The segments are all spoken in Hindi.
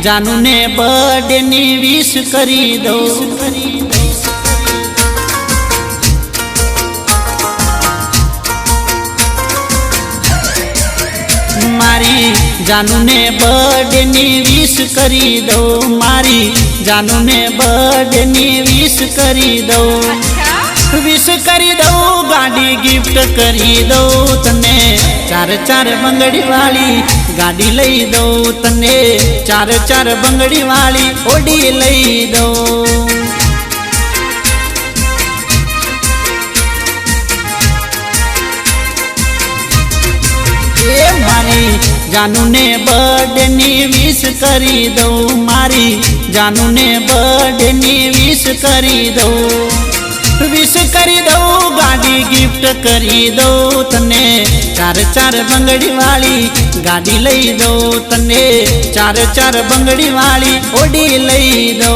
जानू ने बर्थडे नी विश करी दो। मारी जानू ने बर्थडे नी विश करी दो। मारी जानू ने बर्थडे नी विश करी दो। विश करी दो, गाड़ी गिफ्ट करी दो तने। चार चार बंगड़ी वाली गाड़ी लई दो तने। चार चार बंगड़ी वाली ओडी लई दो। मारी जानू ने बर्थडे नी विश करी दो। मारी जानू ने बर्थडे नी विश करी दो। विश करी दो, गाड़ी गिफ्ट करी दो तने। चार चार बंगड़ी वाली गाड़ी लई दो तने। चार चार बंगड़ी वाली ओडी लई दो।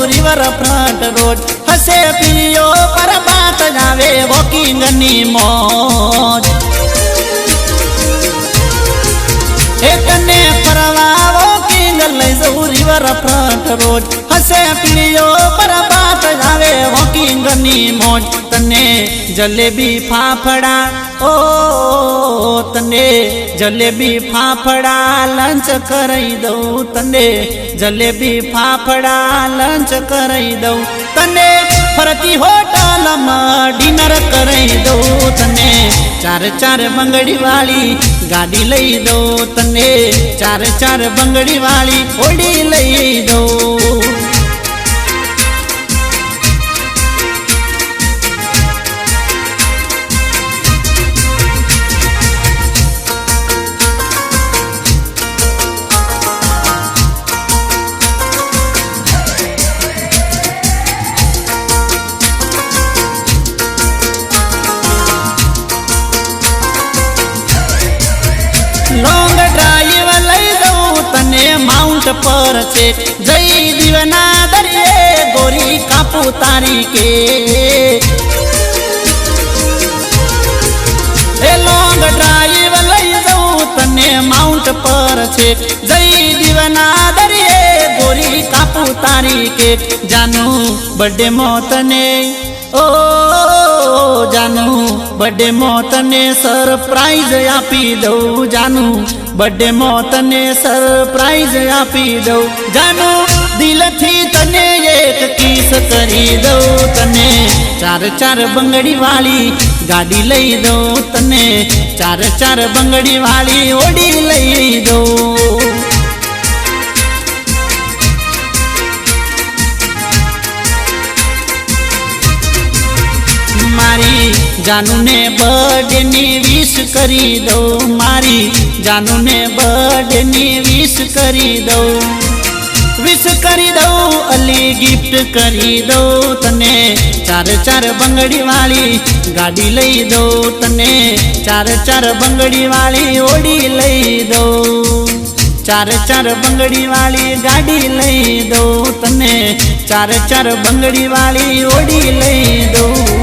रिवर फ्रंट रोड हसे पियो पर बात जावे वॉकिंग नी मौज। इतने परवा वॉकिंग ले जाऊ रिवर फ्रंट रोड हसे पियो पर बात जावे वॉकिंग नी मौज। तने जलेबी फाफड़ा ओ तने जलेबी फाफड़ा लंच करई दो तने। जलेबी फाफड़ा लंच करई दो तने। फरती होटल में डिनर करई दो तने। चार चार बंगड़ी वाली गाड़ी लई दो तने। चार चार बंगड़ी वाली ओडी लई दो। लॉन्ग ड्राइव लई दो तने माउंट पर से। जई दीवना दरिए गोरी कापू तारी के। लॉन्ग ड्राइव लई दो तने माउंट पर से। जई दीवना दरिए गोरी कापू तारी के। जानू बर्थडे मोतने ओ जानू बर्थडे मोतने सरप्राइज आपी दो। जानू बर्थडे मोतने सरप्राइज आपी दो। जानू दिल थी तने एक किस करी दो तने। चार चार बंगड़ी वाली गाड़ी लई दो तने। चार चार बंगड़ी वाली ओडी लई दो। मारी जानू ने बर्थडे नी विश करी दो। मारी जानू ने बर्थडे नी विश करी दो। विश करी दो, अली गिफ्ट करी दो तने। चार चार बंगड़ी वाली गाड़ी लई दो तने। चार चार बंगड़ी वाली ओडी लई दो। चार चार बंगड़ी वाली गाड़ी लई दो तने। चार चार बंगड़ी वाली ओडी लई दो।